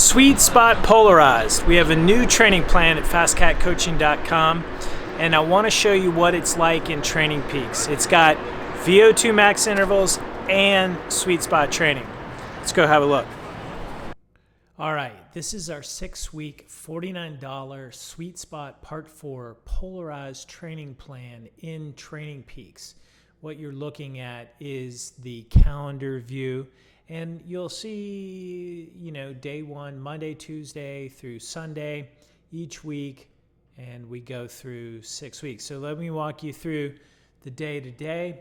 Sweet Spot Polarized. We have a new training plan at FasCatCoaching.com, and I want to show you what it's like in Training Peaks. It's got VO2 Max intervals and Sweet Spot training. Let's go have a look. All right, this is our 6-week, $49 Sweet Spot Part 4 Polarized training plan in Training Peaks. What you're looking at is the calendar view, and you'll see, day one, Monday, Tuesday through Sunday each week, and we go through 6 weeks. So let me walk you through the day-to-day.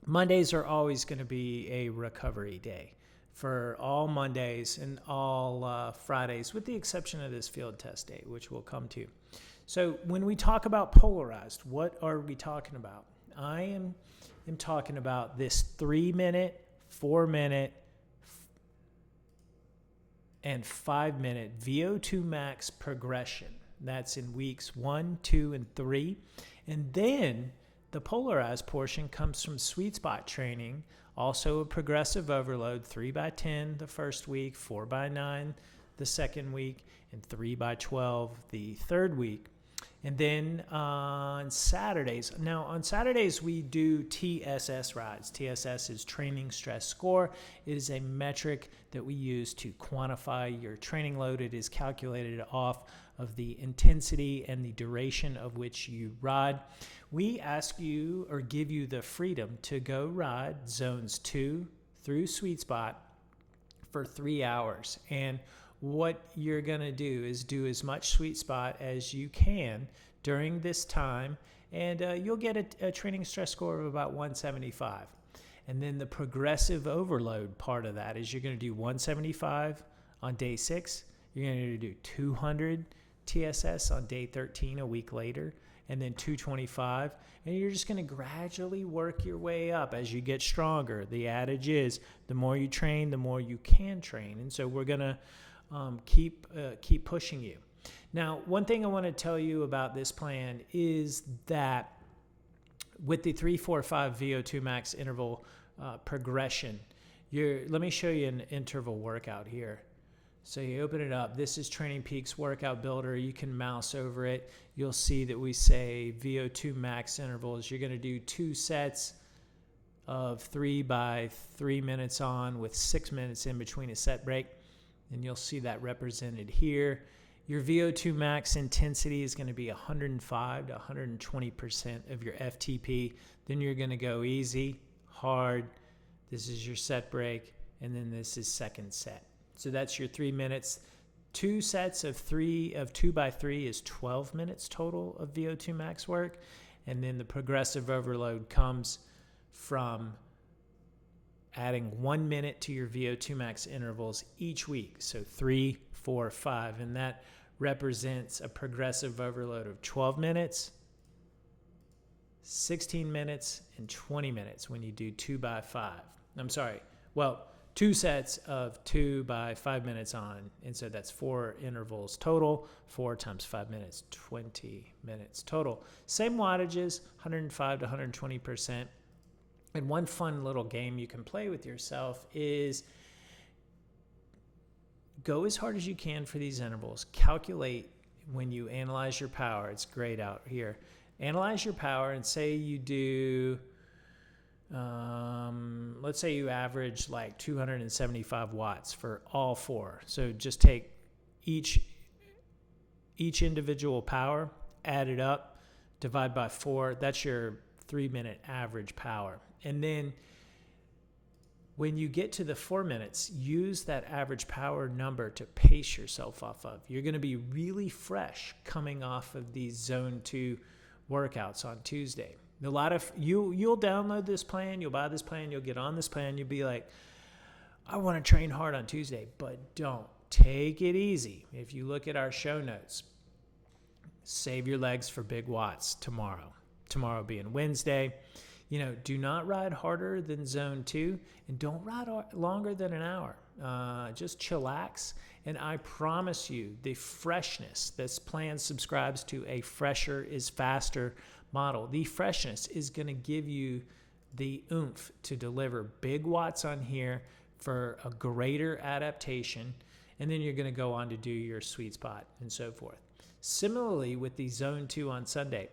Mondays are always going to be a recovery day for all Mondays and all Fridays, with the exception of this field test day, which we'll come to. So when we talk about polarized, what are we talking about? I am talking about this 3-minute, 4-minute, and 5-minute VO2 max progression. That's in weeks 1, 2, and 3. And then the polarized portion comes from sweet spot training, also a progressive overload, 3x10 the first week, 4x9 the second week, and 3x12 the third week. And then on Saturdays, we do TSS rides. TSS is training stress score. It is a metric that we use to quantify your training load. It is calculated off of the intensity and the duration of which you ride. We ask you or give you the freedom to go ride zones 2 through sweet spot for 3 hours. And what you're going to do is do as much sweet spot as you can during this time, and you'll get a training stress score of about 175. And then the progressive overload part of that is you're going to do 175 on day 6. You're going to do 200 TSS on day 13 a week later, and then 225. And you're just going to gradually work your way up as you get stronger. The adage is the more you train, the more you can train. And so we're going to keep pushing you. Now, one thing I want to tell you about this plan is that with the 3, 4, 5 VO2 max interval progression, let me show you an interval workout here. So you open it up. This is Training Peaks Workout Builder. You can mouse over it. You'll see that we say VO2 max intervals. You're going to do 2 sets of 3 by 3 minutes on with 6 minutes in between a set break. And you'll see that represented here. Your VO2 max intensity is going to be 105 to 120% of your FTP. Then you're going to go easy, hard. This is your set break, and then this is second set. So that's your 3 minutes. 2 sets of 2 by 3 is 12 minutes total of VO2 max work. And then the progressive overload comes from adding 1 minute to your VO2 max intervals each week. So 3, 4, 5. And that represents a progressive overload of 12 minutes, 16 minutes, and 20 minutes when you do 2 by 5. 2 sets of 2 by 5 minutes on. And so that's 4 intervals total. 4 times 5 minutes, 20 minutes total. Same wattages, 105 to 120%. And one fun little game you can play with yourself is go as hard as you can for these intervals. Calculate when you analyze your power. It's grayed out here. Analyze your power and say you do, let's say you average like 275 watts for all 4. So just take each individual power, add it up, divide by 4. That's your 3-minute average power. And then when you get to the 4 minutes, use that average power number to pace yourself off of. You're going to be really fresh coming off of these zone 2 workouts on Tuesday. A lot of you'll download this plan, you'll buy this plan, you'll get on this plan, you'll be like, I want to train hard on Tuesday, but don't. Take it easy. If you look at our show notes, save your legs for big watts tomorrow. Tomorrow being Wednesday. Do not ride harder than zone 2, and don't ride longer than an hour. Just chillax, and I promise you the freshness. This plan subscribes to a fresher is faster model. The freshness is going to give you the oomph to deliver big watts on here for a greater adaptation and then you're going to go on to do your sweet spot and so forth. Similarly with the zone 2 on Sunday,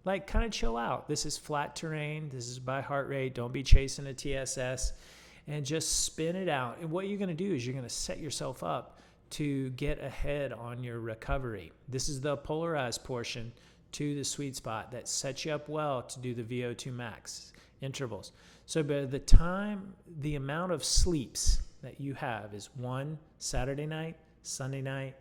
like kind of chill out. This is flat terrain. This is by heart rate. Don't be chasing a TSS, and just spin it out. And what you're going to do is you're going to set yourself up to get ahead on your recovery. This is the polarized portion to the sweet spot that sets you up well to do the VO2 max intervals. So by the time, the amount of sleeps that you have is 1 Saturday night, Sunday night,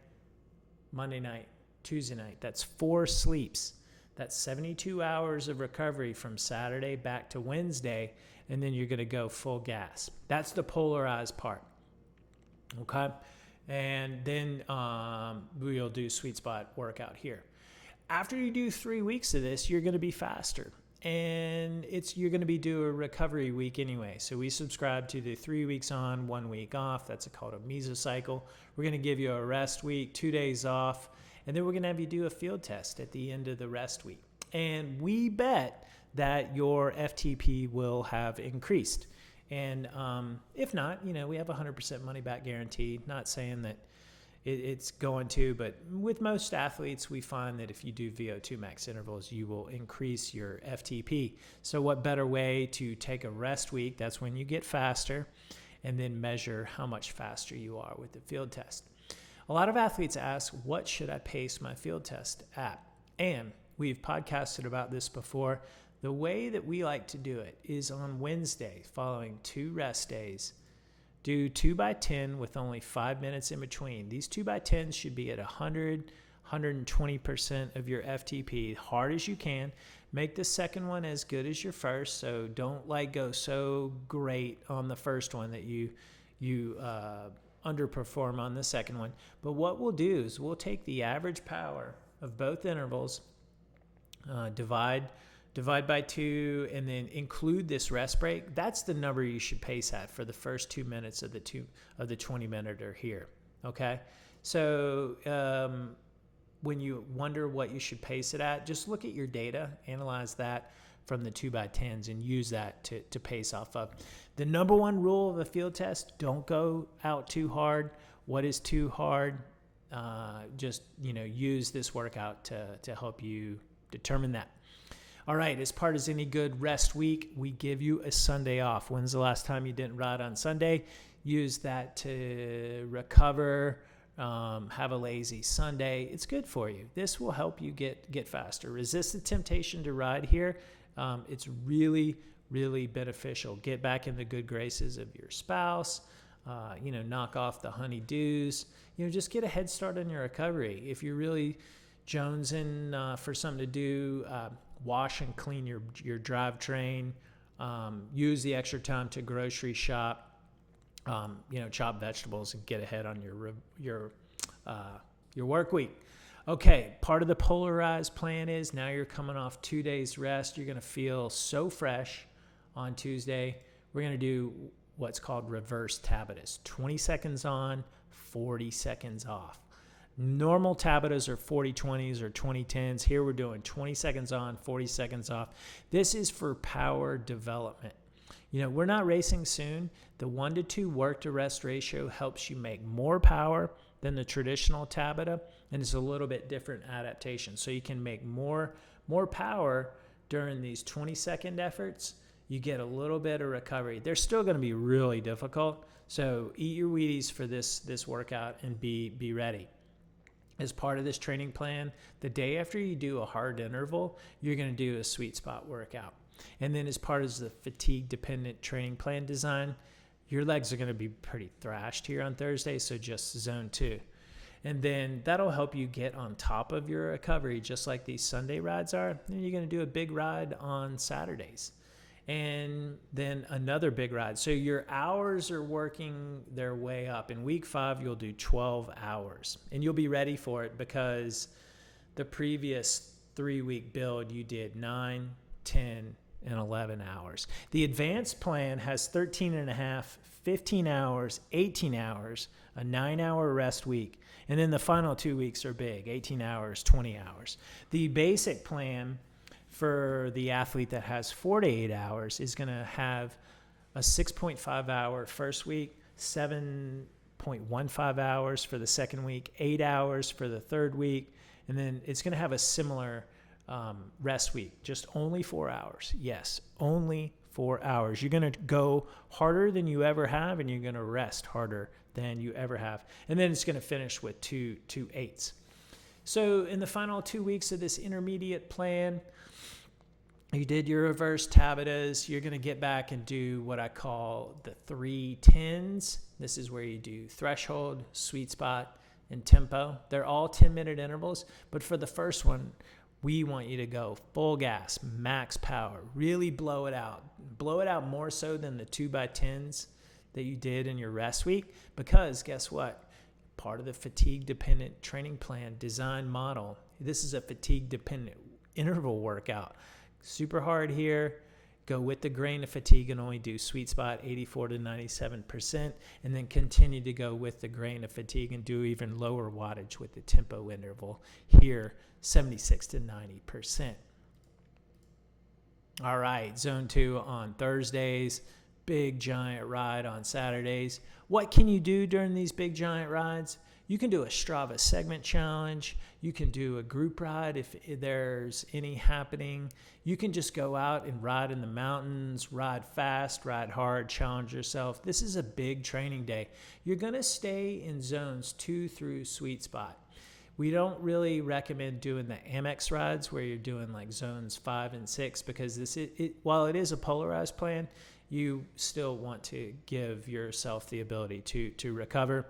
Monday night, Tuesday night. That's 4 sleeps. That's 72 hours of recovery from Saturday back to Wednesday, and then you're going to go full gas. That's the polarized part. Okay? And then we'll do sweet spot workout here. After you do 3 weeks of this, you're going to be faster. And you're going to be doing a recovery week anyway. So we subscribe to the 3 weeks on, 1 week off. That's called a mesocycle. We're going to give you a rest week, 2 days off, and then we're going to have you do a field test at the end of the rest week. And we bet that your FTP will have increased. And if not, we have 100% money back guaranteed. Not saying that it's going to, but with most athletes, we find that if you do VO2 max intervals, you will increase your FTP. So what better way to take a rest week? That's when you get faster, and then measure how much faster you are with the field test. A lot of athletes ask, what should I pace my field test at? And we've podcasted about this before. The way that we like to do it is on Wednesday, following 2 rest days, do 2x10 with only 5 minutes in between. These 2x10s should be at 100, 120% of your FTP, hard as you can. Make the second one as good as your first, so don't go so great on the first one that you underperform on the second one. But what we'll do is we'll take the average power of both intervals, divide by 2, and then include this rest break. That's the number you should pace at for the first 2 minutes of the 20-minute here. Okay, so when you wonder what you should pace it at, just look at your data, analyze that from the 2x10s, and use that to pace off of. The number one rule of a field test: don't go out too hard. What is too hard? Just use this workout to help you determine that. All right, as part of any good rest week, we give you a Sunday off. When's the last time you didn't ride on Sunday? Use that to recover, have a lazy Sunday. It's good for you. This will help you get faster. Resist the temptation to ride here. It's really, really beneficial. Get back in the good graces of your spouse. Knock off the honeydews. Just get a head start on your recovery. If you're really jonesing for something to do, wash and clean your drivetrain. Use the extra time to grocery shop. Chop vegetables and get ahead on your work week. Okay, part of the polarized plan is now you're coming off 2 days rest. You're going to feel so fresh on Tuesday. We're going to do what's called reverse Tabatas. 20 seconds on, 40 seconds off. Normal Tabatas are 40-20s or 20-10s. Here we're doing 20 seconds on, 40 seconds off. This is for power development. We're not racing soon. The 1-to-2 work to rest ratio helps you make more power than the traditional Tabata, and it's a little bit different adaptation. So you can make more power during these 20-second efforts. You get a little bit of recovery. They're still going to be really difficult, so eat your Wheaties for this workout and be ready. As part of this training plan, the day after you do a hard interval, you're going to do a sweet spot workout. And then as part of the fatigue-dependent training plan design, your legs are going to be pretty thrashed here on Thursday, so just zone 2. And then that'll help you get on top of your recovery, just like these Sunday rides are. Then you're going to do a big ride on Saturdays. And then another big ride. So your hours are working their way up. In week 5, you'll do 12 hours. And you'll be ready for it because the previous 3-week build, you did 9, 10, and 11 hours. The advanced plan has 13 and a half, 15 hours, 18 hours, a 9-hour rest week. And then the final 2 weeks are big, 18 hours, 20 hours. The basic plan for the athlete that has 4 to 8 hours is going to have a 6.5 hour first week, 7.5 0.15 hours for the second week, 8 hours for the third week, and then it's going to have a similar rest week, just only 4 hours. Yes, only 4 hours. You're going to go harder than you ever have, and you're going to rest harder than you ever have. And then it's going to finish with two 8s. So in the final 2 weeks of this intermediate plan, you did your reverse Tabatas. You're going to get back and do what I call the 3 10s. This is where you do threshold, sweet spot, and tempo. They're all 10-minute intervals, but for the first one, we want you to go full gas, max power, really blow it out. Blow it out more so than the 2x10s that you did in your rest week, because guess what? Part of the fatigue-dependent training plan design model, this is a fatigue-dependent interval workout. Super hard here. Go with the grain of fatigue and only do sweet spot 84 to 97%, and then continue to go with the grain of fatigue and do even lower wattage with the tempo interval here, 76 to 90%. All right, zone 2 on Thursdays, big giant ride on Saturdays. What can you do during these big giant rides? You can do a Strava segment challenge. You can do a group ride if there's any happening. You can just go out and ride in the mountains, ride fast, ride hard, challenge yourself. This is a big training day. You're going to stay in zones 2 through sweet spot. We don't really recommend doing the Amex rides where you're doing like zones 5 and 6, because while it is a polarized plan, you still want to give yourself the ability to recover.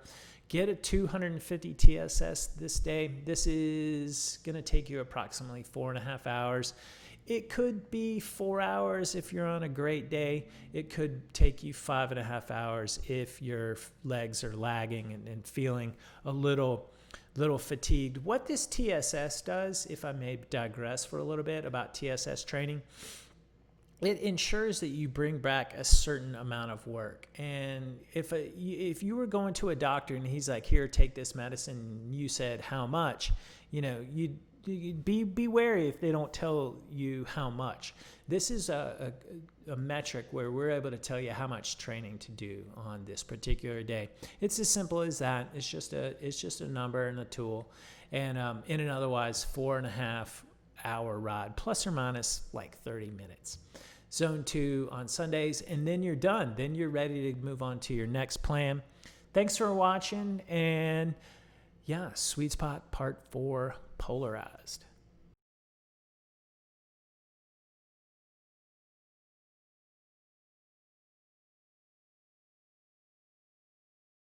Get a 250 TSS this day. This is going to take you approximately 4.5 hours. It could be 4 hours if you're on a great day. It could take you 5.5 hours if your legs are lagging and feeling a little fatigued. What this TSS does, if I may digress for a little bit about TSS training, it ensures that you bring back a certain amount of work. And if you were going to a doctor and he's like, here, take this medicine, and you said, how much? You'd be wary if they don't tell you how much. This is a metric where we're able to tell you how much training to do on this particular day. It's as simple as that. It's just a number and a tool. And in an otherwise 4.5 hour ride, plus or minus like 30 minutes. Zone 2 on Sundays, and then you're done. Then you're ready to move on to your next plan. Thanks for watching, and yeah, Sweet Spot Part 4 Polarized.